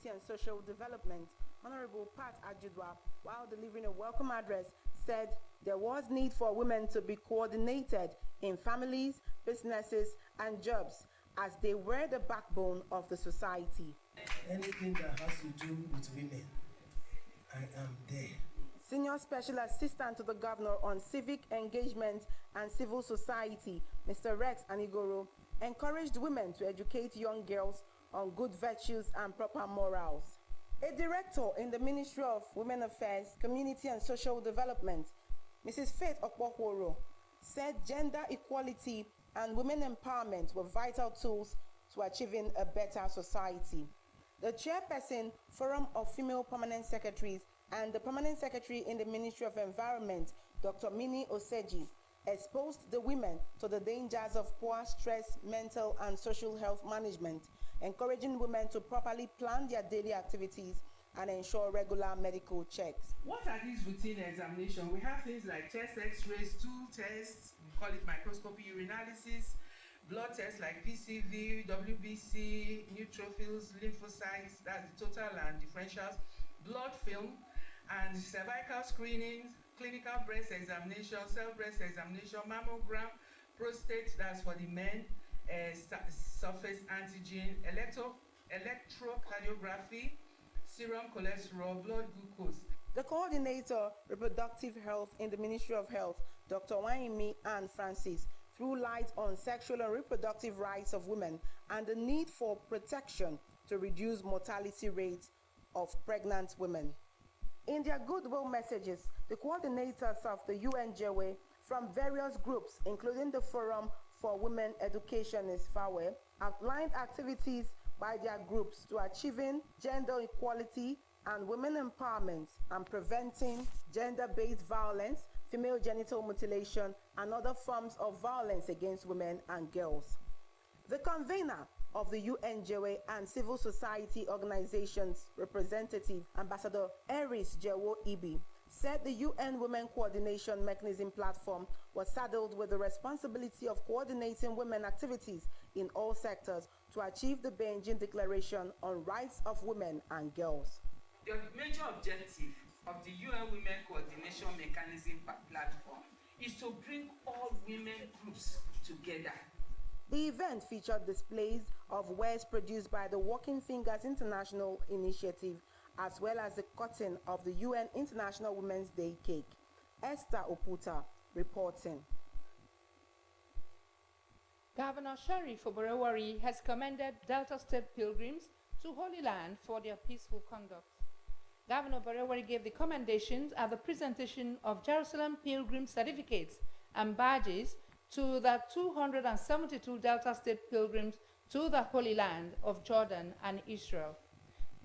Community and Social Development, Honorable Pat Ajudwa, while delivering a welcome address, said there was need for women to be coordinated in families, businesses, and jobs, as they were the backbone of the society. Anything that has to do with women, I am there. Senior Special Assistant to the Governor on Civic Engagement and Civil Society, Mr. Rex Anigoro, encouraged women to educate young girls on good virtues and proper morals. A director in the Ministry of Women Affairs, Community and Social Development, Mrs. Faith Okpokworo, said gender equality and women empowerment were vital tools to achieving a better society. The chairperson, Forum of Female Permanent Secretaries, and the Permanent Secretary in the Ministry of Environment, Dr. Mini Oseji, exposed the women to the dangers of poor stress, mental and social health management, encouraging women to properly plan their daily activities and ensure regular medical checks. What are these routine examinations? We have things like chest x-rays, stool tests, we call it microscopy urinalysis, blood tests like PCV, WBC, neutrophils, lymphocytes, that's the total and differentials, blood film, and cervical screening, clinical breast examination, self-breast examination, mammogram, prostate, that's for the men, surface antigen, electrocardiography, serum cholesterol, blood glucose. The coordinator, Reproductive Health in the Ministry of Health, Dr. Waimi Ann Francis, threw light on sexual and reproductive rights of women and the need for protection to reduce mortality rates of pregnant women. In their goodwill messages, the coordinators of the UNJW from various groups, including the Forum for Women Educationists FAWE, outlined activities by their groups to achieving gender equality and women empowerment and preventing gender-based violence, female genital mutilation, and other forms of violence against women and girls. The convener of the UNJW and civil society organizations representative, Ambassador Eris Jewo Ibi, said the UN Women Coordination Mechanism platform was saddled with the responsibility of coordinating women activities in all sectors to achieve the Beijing Declaration on Rights of Women and Girls. The major objective of the UN Women Coordination Mechanism platform is to bring all women groups together. The event featured displays of wares produced by the Working Fingers International Initiative, as well as the cutting of the UN International Women's Day cake. Esther Oputa reporting. Governor Sharif Oborewari has commended Delta State pilgrims to Holy Land for their peaceful conduct. Governor Oborewari gave the commendations at the presentation of Jerusalem pilgrim certificates and badges to the 272 Delta State pilgrims to the Holy Land of Jordan and Israel.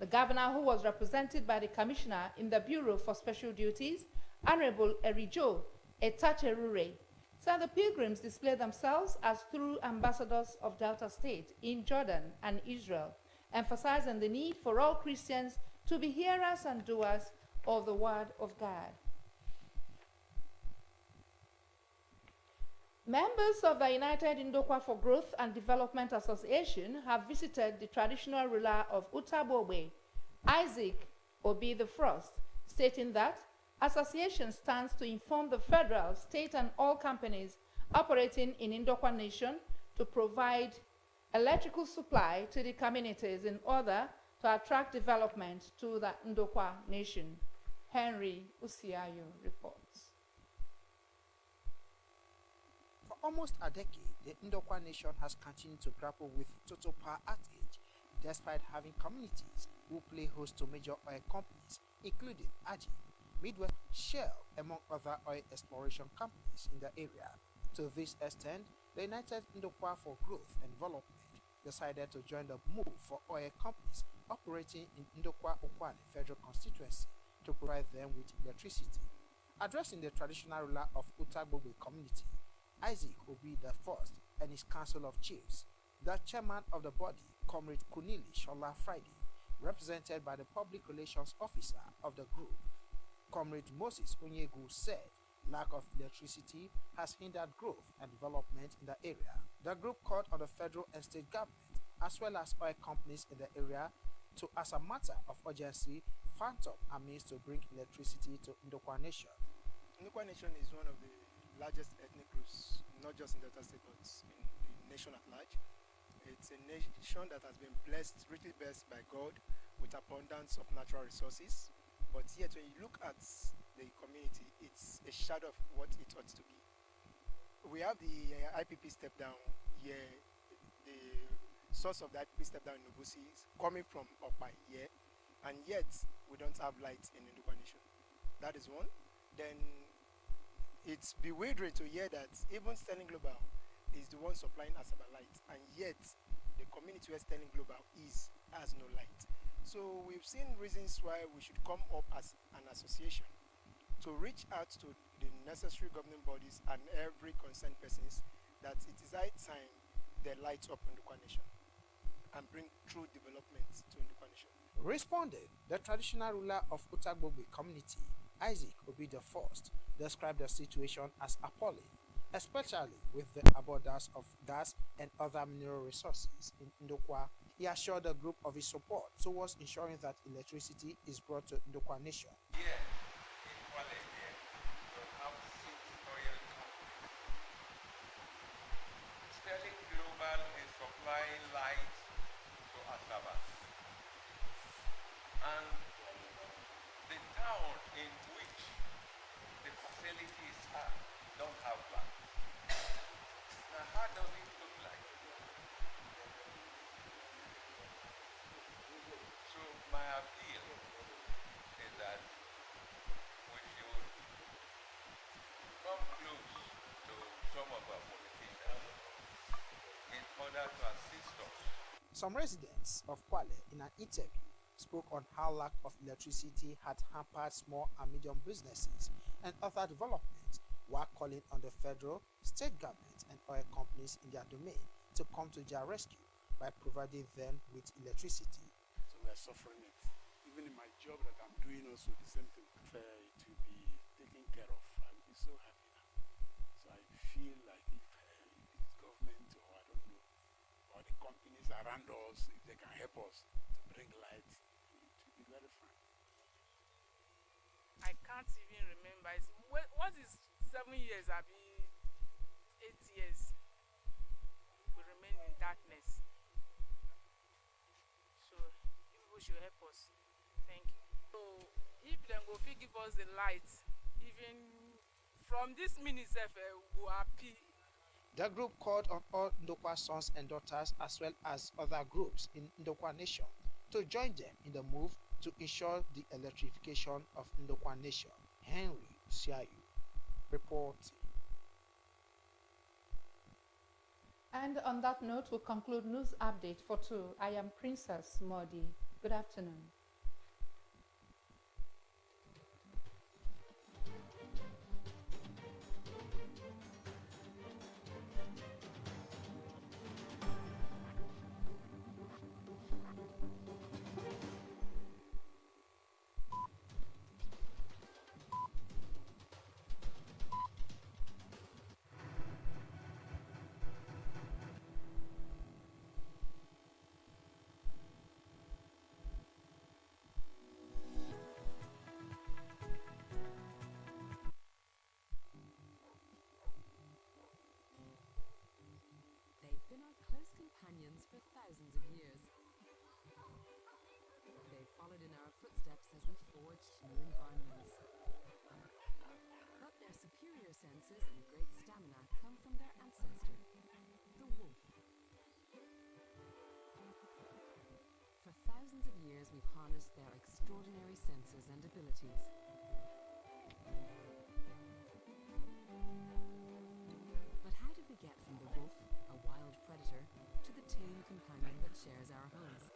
The governor, who was represented by the commissioner in the Bureau for Special Duties, Honorable Erijo Etacherure, said the pilgrims display themselves as true ambassadors of Delta State in Jordan and Israel, emphasizing the need for all Christians to be hearers and doers of the Word of God. Members of the United Ndokwa for Growth and Development Association have visited the traditional ruler of Utabobe, Isaac Obi I, stating that association stands to inform the federal, state, and all companies operating in Ndokwa Nation to provide electrical supply to the communities in order to attract development to the Ndokwa Nation. Henry Usiayo reports. For almost a decade, the Ndokwa Nation has continued to grapple with total power outage, despite having communities who play host to major oil companies, including Ajib, Midwest, Shell, among other oil exploration companies in the area. To this extent, the United Ndokwa for Growth and Development decided to join the move for oil companies operating in Ndokwa Okwane Federal Constituency to provide them with electricity. Addressing the traditional ruler of Utagbogbe community, Isaac Obi I and his Council of Chiefs, the chairman of the body, Comrade Kunili Shola Friday, represented by the Public Relations Officer of the group, Comrade Moses Onyegu, said lack of electricity has hindered growth and development in the area. The group called on the federal and state government, as well as oil companies in the area, to, as a matter of urgency, phantom a means to bring electricity to Ndokwa Nation. Ndokwa Nation is one of the largest ethnic groups, not just in Delta State, but in the nation at large. It's a nation that has been richly blessed by God with abundance of natural resources. But yet, when you look at the community, it's a shadow of what it ought to be. We have the IPP step down here. The source of the IPP step down in Obusi is coming from Okpai here, and yet we don't have light in Ndokwa Nation. That is one. Then it's bewildering to hear that even Sterling Global is the one supplying Asaba light, and yet the community where Sterling Global has no light. So we've seen reasons why we should come up as an association to reach out to the necessary governing bodies and every concerned persons that it is high time they light up Ndokwa Nation and bring true development to Ndokwa Nation. Responding, the traditional ruler of Utagbogbe community, Isaac Obi the First, described the situation as appalling, especially with the abundance of gas and other mineral resources in Ndokwa. He assured the group of his support towards ensuring that electricity is brought to Ndokwa Nation. Here in Kwale here, we have 6 oil companies. Sterling Global is supplying light to Asaba. And the town in which the facilities are don't have light. Now how does it look like? So my appeal is that we should come close to some of our politicians in order to assist us. Some residents of Kwale in an interview spoke on how lack of electricity had hampered small and medium businesses and other developments, while calling on the federal, state government and oil companies in their domain to come to their rescue by providing them with electricity. So we are suffering it. Even in my job that I'm doing also the same thing. For it to be taken care of, I will be so happy now. So I feel like if the government or I don't know, or the companies around us, if they can help us to bring light, it will be very fine. I can't even remember. What is 7 years? I mean, 8 years. We remain in darkness. So, you people should help us. Thank you. So, if them go give us the light, even from this minute, we are happy. The group called on all Ndokwa sons and daughters as well as other groups in Ndokwa Nation to join them in the move to ensure the electrification of Ndokwa Nation. Henry Siayu reporting. And on that note, we'll conclude news update for 2. I am Princess Modi. Good afternoon. They've been our close companions for thousands of years. They've followed in our footsteps as we forged new environments. But their superior senses and great stamina come from their ancestor, the wolf. For thousands of years, we've harnessed their extraordinary senses and abilities. But how did we get from the wolf, a wild predator, to the tame companion that shares our homes?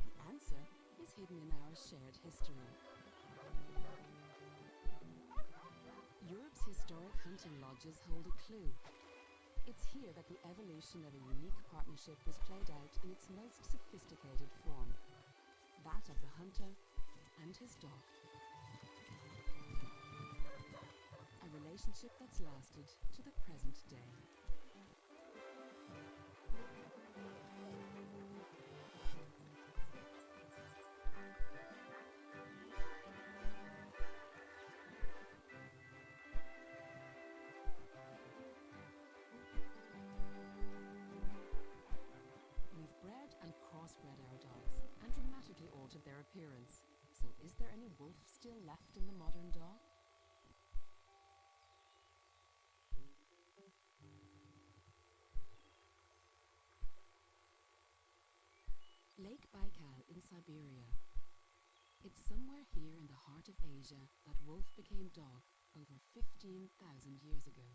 The answer is hidden in our shared history. Europe's historic hunting lodges hold a clue. It's here that the evolution of a unique partnership was played out in its most sophisticated form, that of the hunter and his dog. A relationship that's lasted to the present day. any wolf still left in the modern dog? Lake Baikal in Siberia. It's somewhere here in the heart of Asia that wolf became dog over 15,000 years ago.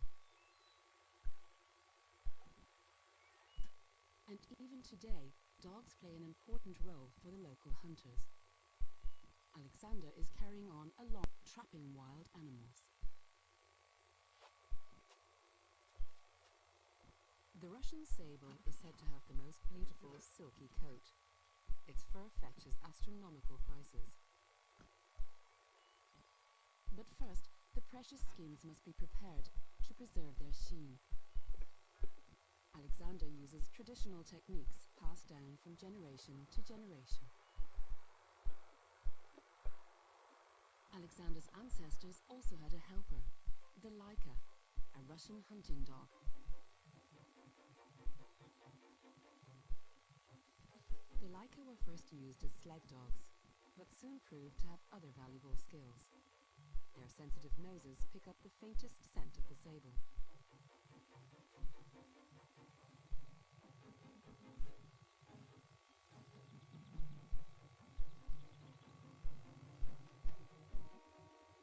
And even today, dogs play an important role for the local hunters. Alexander is carrying on a long trapping wild animals. The Russian sable is said to have the most beautiful silky coat. Its fur fetches astronomical prices. But first, the precious skins must be prepared to preserve their sheen. Alexander uses traditional techniques passed down from generation to generation. Alexander's ancestors also had a helper, the Laika, a Russian hunting dog. The Laika were first used as sled dogs, but soon proved to have other valuable skills. Their sensitive noses pick up the faintest scent of the sable.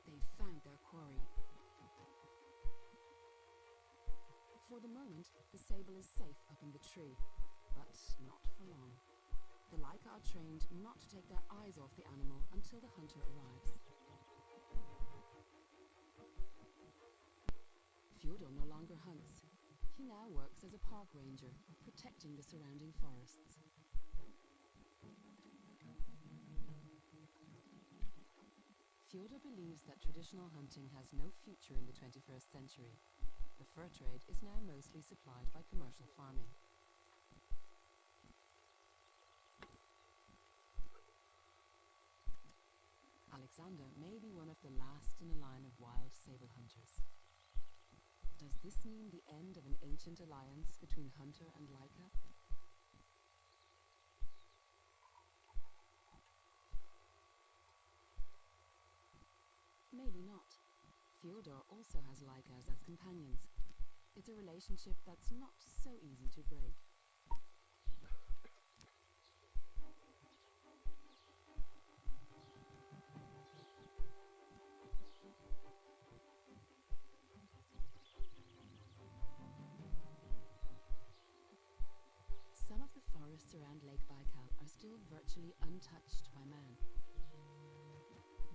They've found their quarry. For the moment, the sable is safe up in the tree, but not for long. The Laika are trained not to take their eyes off the animal until the hunter arrives. Fyodor no longer hunts. He now works as a park ranger, protecting the surrounding forests. Fyodor believes that traditional hunting has no future in the 21st century. The fur trade is now mostly supplied by commercial farming. Alexander may be one of the last in a line of wild sable hunters. Does this mean the end of an ancient alliance between hunter and Laika? Maybe not. Fyodor also has Laikas as companions. It's a relationship that's not so easy to break. Some of the forests around Lake Baikal are still virtually untouched by man.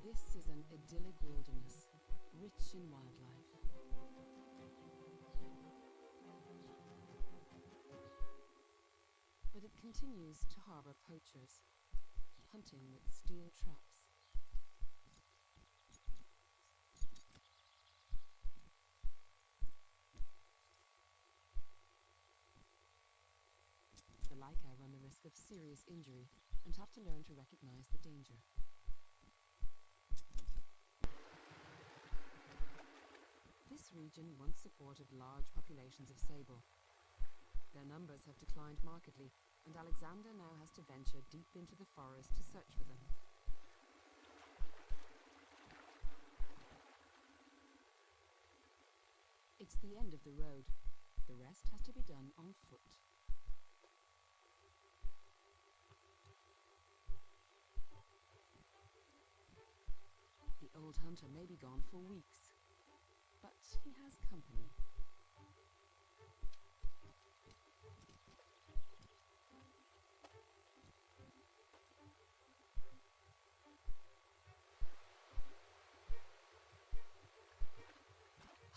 This is an idyllic wilderness, rich in wildlife. But it continues to harbor poachers, hunting with steel traps. The Laika run the risk of serious injury and have to learn to recognize the danger. This region once supported large populations of sable. Their numbers have declined markedly, and Alexander now has to venture deep into the forest to search for them. It's the end of the road. The rest has to be done on foot. The old hunter may be gone for weeks, but he has company.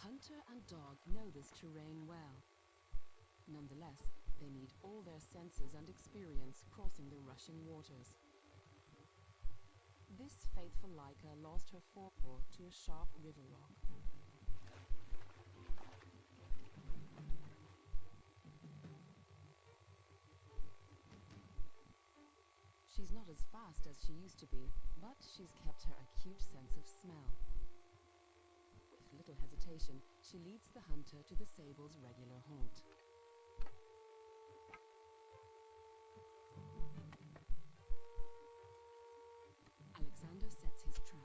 Hunter and dog know this terrain well. Nonetheless, they need all their senses and experience crossing the rushing waters. This faithful Laika lost her forepaw to a sharp river rock. She's not as fast as she used to be, but she's kept her acute sense of smell. With little hesitation, she leads the hunter to the sable's regular haunt. Alexander sets his trap.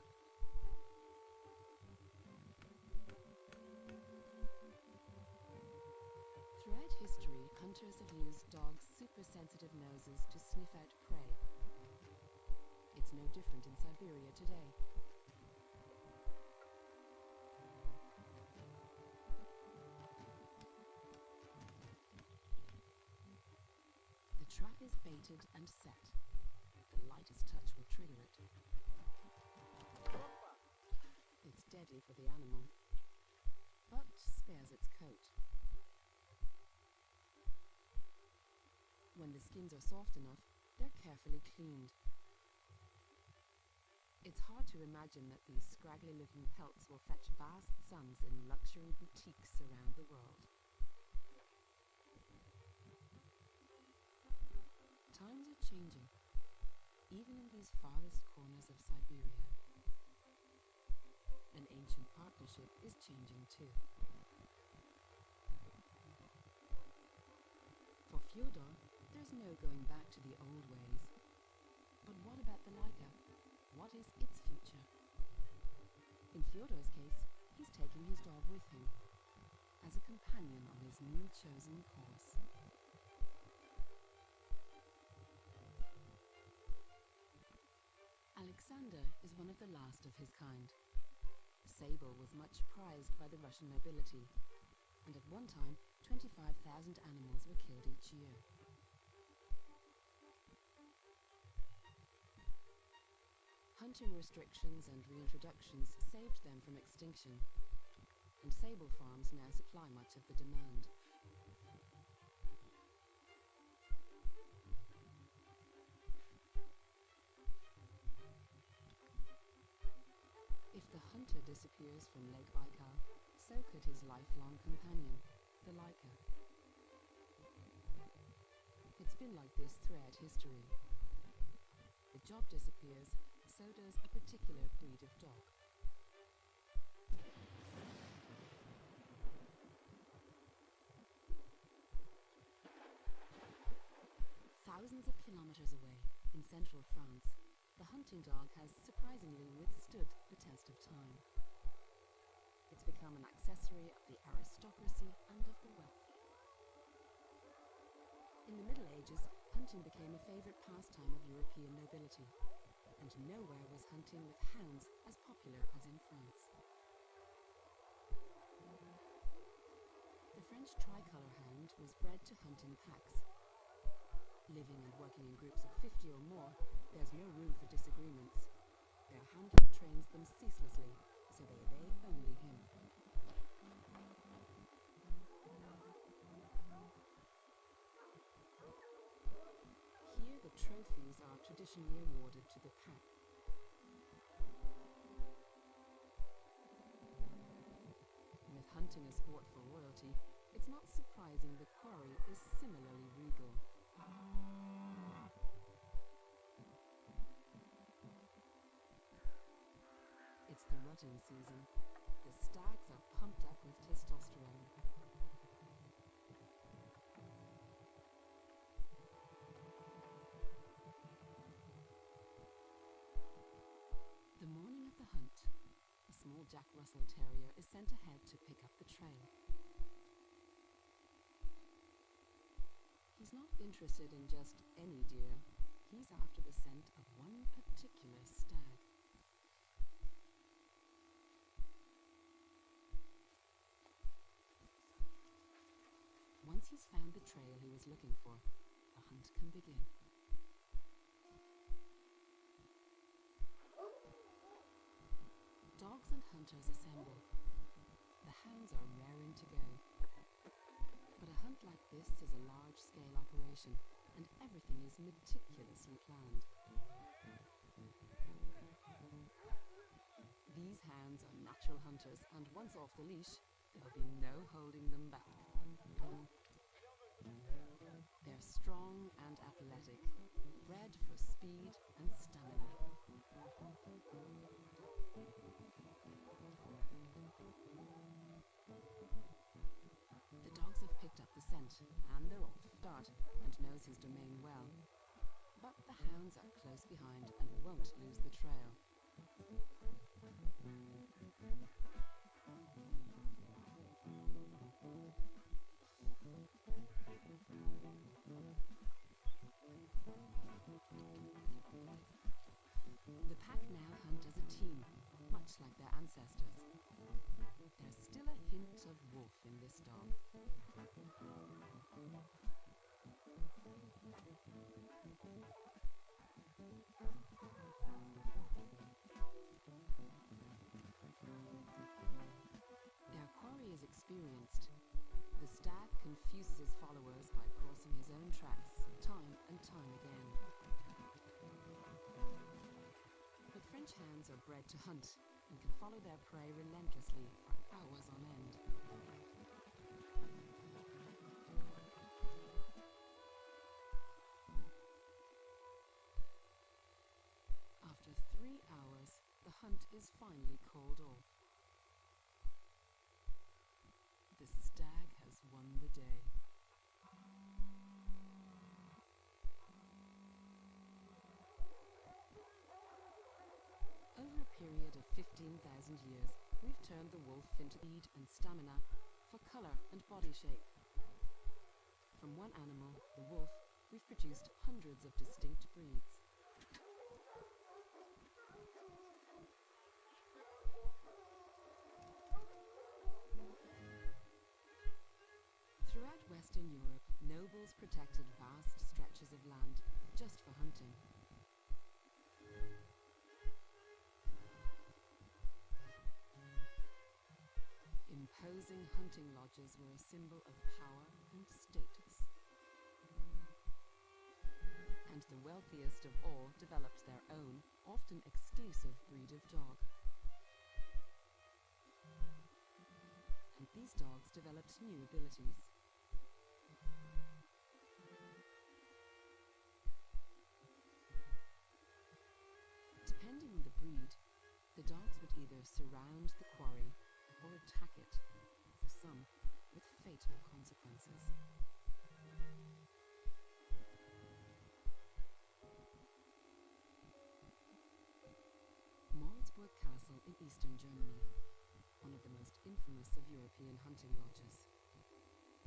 history, hunters have used dogs' super-sensitive noses to sniff out prey. It's no different in Siberia today. The trap is baited and set. The lightest touch will trigger it. It's deadly for the animal, but spares its coat. When the skins are soft enough, they're carefully cleaned. It's hard to imagine that these scraggly-looking pelts will fetch vast sums in luxury boutiques around the world. Times are changing, even in these farthest corners of Siberia. An ancient partnership is changing too. For Fyodor, there's no going back to the old ways. But what about the Laika? What is its future? In Fyodor's case, he's taking his dog with him, as a companion on his new chosen course. Alexander is one of the last of his kind. Sable was much prized by the Russian nobility, and at one time 25,000 animals were killed each year. Hunting restrictions and reintroductions saved them from extinction, and sable farms now supply much of the demand. If the hunter disappears from Lake Baikal, so could his lifelong companion, the Laika. It's been like this throughout history. The job disappears, so does a particular breed of dog. Thousands of kilometers away, in central France, the hunting dog has surprisingly withstood the test of time. It's become an accessory of the aristocracy and of the wealthy. In the Middle Ages, hunting became a favorite pastime of European nobility, and nowhere was hunting with hounds as popular as in France. The French tricolor hound was bred to hunt in packs. Living and working in groups of 50 or more, there's no room for disagreements. Their handler trains them ceaselessly, so they obey only him. Here the trophies are traditionally awarded to the pack. With hunting a sport for royalty, it's not surprising the quarry is similarly regal. It's the rutting season. The stags are pumped up with testosterone. The morning of the hunt, a small Jack Russell Terrier is sent ahead to pick up the trail. He's not interested in just any deer. He's after the scent of one particular stag. Once he's found the trail he was looking for, the hunt can begin. Dogs and hunters assemble. The hounds are raring to go. But a hunt like this is a large-scale operation, and everything is meticulously planned. These hounds are natural hunters, and once off the leash, there'll be no holding them back. They're strong and athletic, bred for speed and stamina. The dogs have picked up the scent, and they're off. Dart and knows his domain well. But the hounds are close behind and won't lose the trail. his followers by crossing his own tracks time and time again. But French hounds are bred to hunt and can follow their prey relentlessly for hours on end. After 3 hours, the hunt is finally called off. The stag has won the day. Over a period of 15,000 years, we've turned the wolf into speed and stamina, for colour and body shape. From one animal, the wolf, we've produced hundreds of distinct breeds. Throughout Western Europe, nobles protected vast stretches of land just for hunting. Imposing hunting lodges were a symbol of power and status. And the wealthiest of all developed their own, often exclusive breed of dog. And these dogs developed new abilities. Depending on the breed, the dogs would either surround the quarry or attack it, for some with fatal consequences. Moritzburg Castle in eastern Germany, one of the most infamous of European hunting lodges.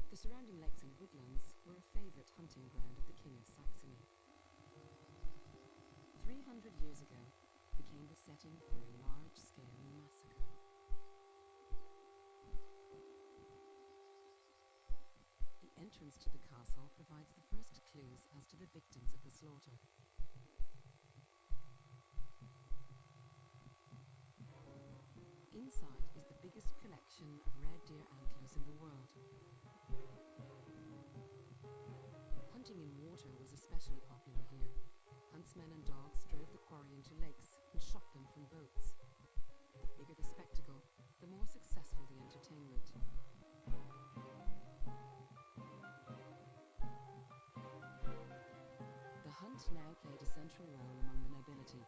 The surrounding lakes and woodlands were a favourite hunting ground of the King of Saxony. 300 years ago, became the setting for a large-scale massacre. The entrance to the castle provides the first clues as to the victims of the slaughter. Inside is the biggest collection of red deer antlers in the world. Hunting in water was especially popular here. Huntsmen and dogs drove the quarry into lakes and shot them from boats. The bigger the spectacle, the more successful the entertainment. The hunt now played a central role among the nobility,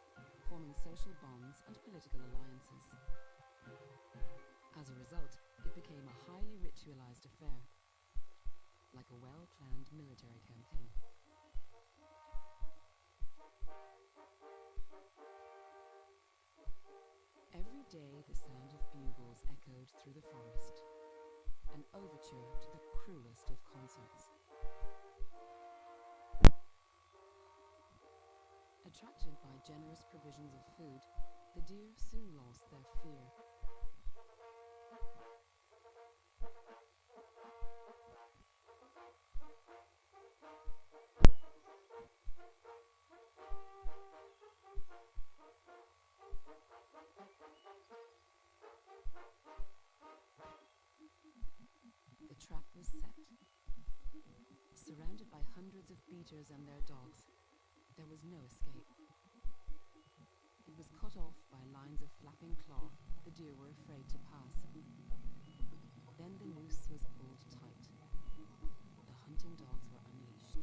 forming social bonds and political alliances. As a result, it became a highly ritualized affair, like a well-planned military campaign. Every day the sound of bugles echoed through the forest, an overture to the cruelest of concerts. Attracted by generous provisions of food, the deer soon lost their fear. The trap was set. Surrounded by hundreds of beaters and their dogs, there was no escape. It was cut off by lines of flapping cloth the deer were afraid to pass. Then the noose was pulled tight. The hunting dogs were unleashed.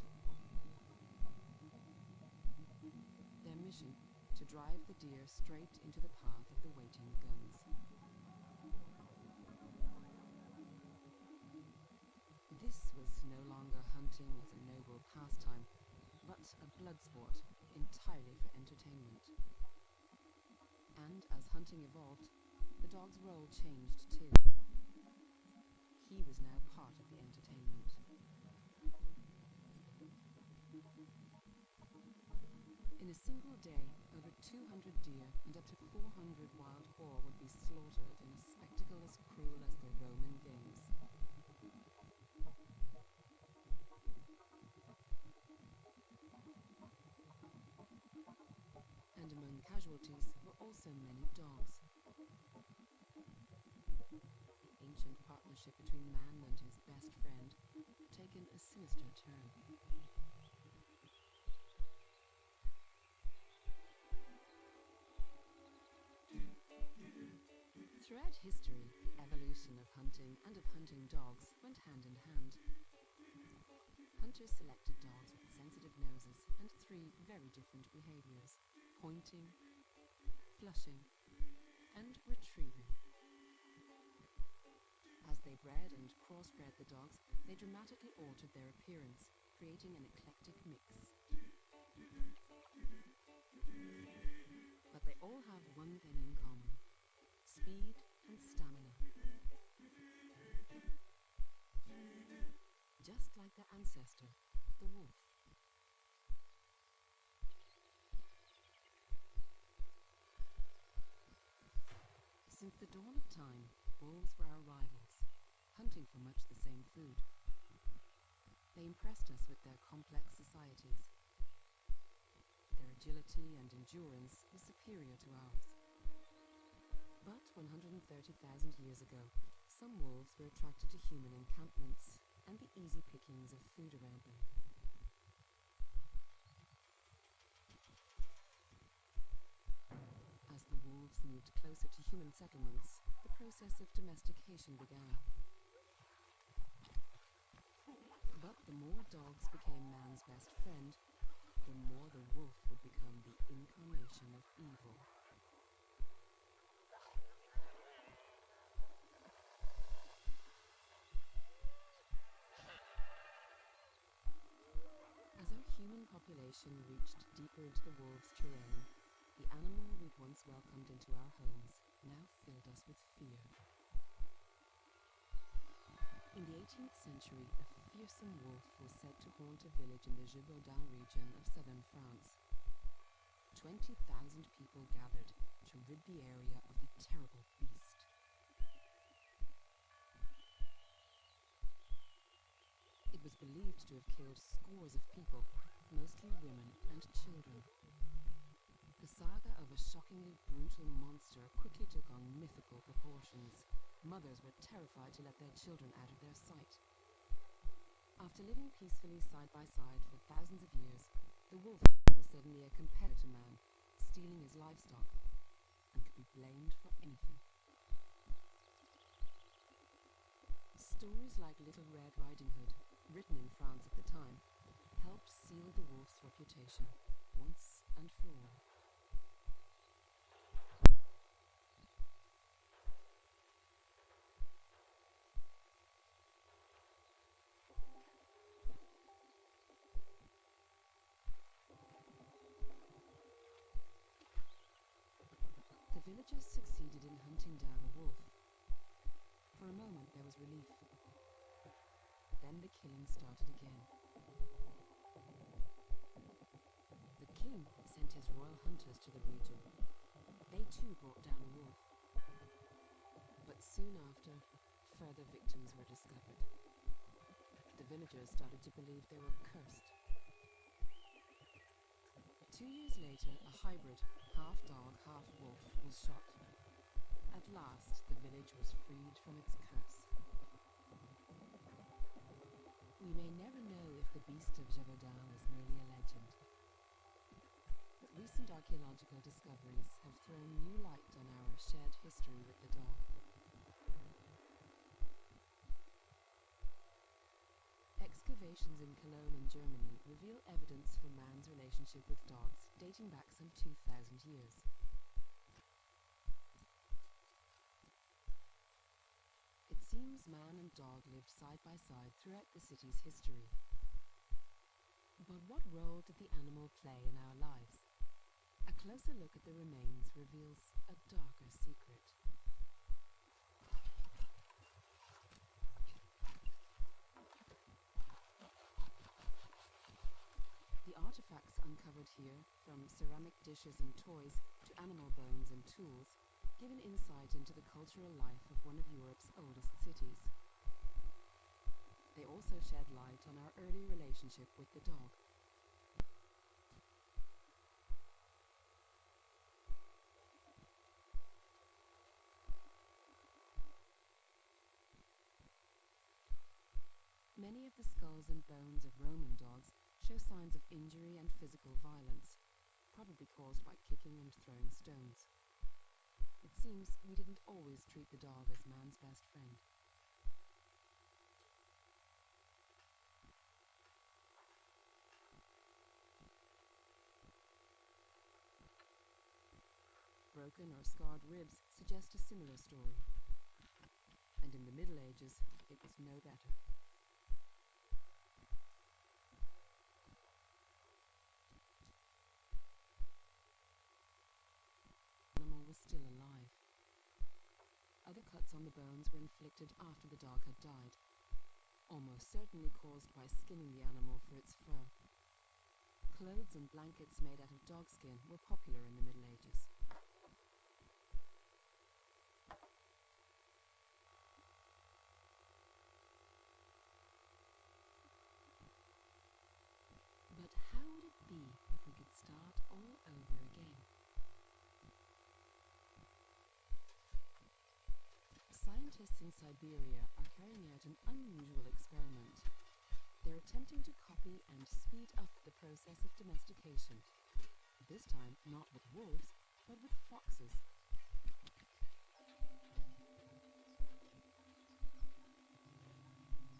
Their mission, to drive the deer straight into the path of the waiting guns. This was no longer hunting as a noble pastime, but a blood sport entirely for entertainment. And as hunting evolved, the dog's role changed too. He was now part of the entertainment. In a single day, over 200 deer and up to 400 wild boar would be slaughtered in a spectacle as cruel as the Roman games. And among the casualties were also many dogs. The ancient partnership between man and his best friend, taken sinister turn. Throughout history, the evolution of hunting and of hunting dogs went hand in hand. Hunters selected dogs with sensitive noses and 3 very different behaviors: pointing, flushing, and retrieving. As they bred and crossbred the dogs, they dramatically altered their appearance, creating an eclectic mix. But they all have one thing in common: speed and stamina. Just like their ancestor, the wolf. Since the dawn of time, wolves were our rivals, hunting for much the same food. They impressed us with their complex societies. Their agility and endurance was superior to ours. But 130,000 years ago, some wolves were attracted to human encampments and the easy pickings of food around them. As the wolves moved closer to human settlements, the process of domestication began. But the more dogs became man's best friend, the more the wolf would become the incarnation of evil. As our human population reached deeper into the wolves' terrain, the animal we'd once welcomed into our homes now filled us with fear. In the 18th century, a fearsome wolf was said to haunt a village in the Gévaudan region of southern France. 20,000 people gathered to rid the area of the terrible beast. It was believed to have killed scores of people, mostly women and children. The saga of a shockingly brutal monster quickly took on mythical proportions. Mothers were terrified to let their children out of their sight. After living peacefully side by side for thousands of years, the wolf was suddenly a competitor to man, stealing his livestock, and could be blamed for anything. Stories like Little Red Riding Hood, written in France at the time, helped seal the wolf's reputation once and for all. The villagers succeeded in hunting down a wolf. For a moment there was relief. Then the killing started again. The king sent his royal hunters to the region. They too brought down a wolf. But soon after, further victims were discovered. The villagers started to believe they were cursed. 2 years later, a hybrid, half-dog, half-wolf, was shot. At last, the village was freed from its curse. We may never know if the beast of Gévaudan was merely a legend. But recent archaeological discoveries have thrown new light on our shared history with the dog. Excavations in Cologne in Germany reveal evidence for man's relationship with dogs dating back some 2,000 years. It seems man and dog lived side by side throughout the city's history. But what role did the animal play in our lives? A closer look at the remains reveals a darker secret. The artifacts uncovered here, from ceramic dishes and toys to animal bones and tools, give an insight into the cultural life of one of Europe's oldest cities. They also shed light on our early relationship with the dog. Many of that the skulls and bones of Roman dogs show signs of injury and physical violence, probably caused by kicking and throwing stones. It seems we didn't always treat the dog as man's best friend. Broken or scarred ribs suggest a similar story. And in the Middle Ages, it was no better. The animal was still alive. Other cuts on the bones were inflicted after the dog had died, almost certainly caused by skinning the animal for its fur. Clothes and blankets made out of dog skin were popular in the Middle Ages. But how would it be if we could start all over again? Scientists in Siberia are carrying out an unusual experiment. They're attempting to copy and speed up the process of domestication. This time, not with wolves, but with foxes.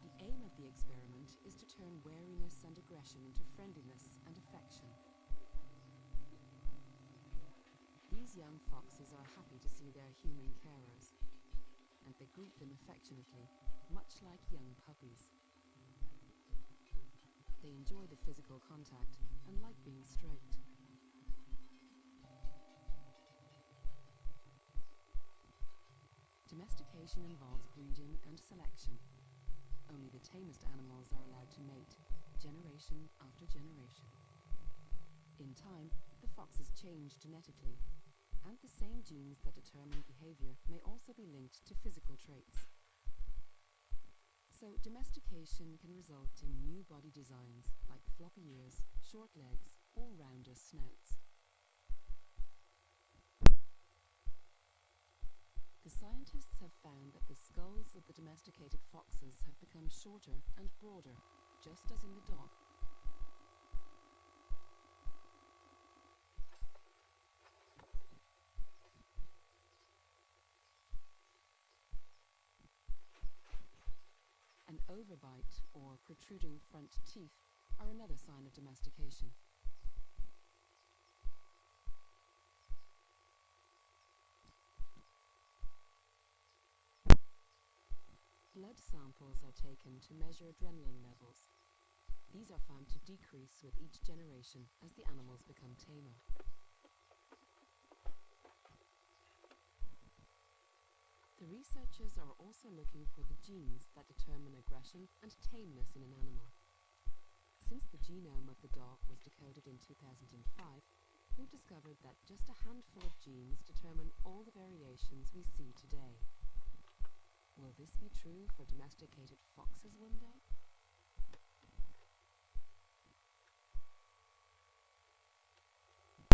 The aim of the experiment is to turn wariness and aggression into friendliness and affection. These young foxes are happy to see their human carers, and they greet them affectionately, much like young puppies. They enjoy the physical contact and like being stroked. Domestication involves breeding and selection. Only the tamest animals are allowed to mate, generation after generation. In time, the foxes change genetically, and the same genes that determine behavior may also be linked to physical traits. So domestication can result in new body designs like floppy ears, short legs, or rounder snouts. The scientists have found that the skulls of the domesticated foxes have become shorter and broader, just as in the dog. An overbite, or protruding front teeth, are another sign of domestication. Blood samples are taken to measure adrenaline levels. These are found to decrease with each generation as the animals become tamer. The researchers are also looking for the genes that determine aggression and tameness in an animal. Since the genome of the dog was decoded in 2005, we've discovered that just a handful of genes determine all the variations we see today. Will this be true for domesticated foxes one day?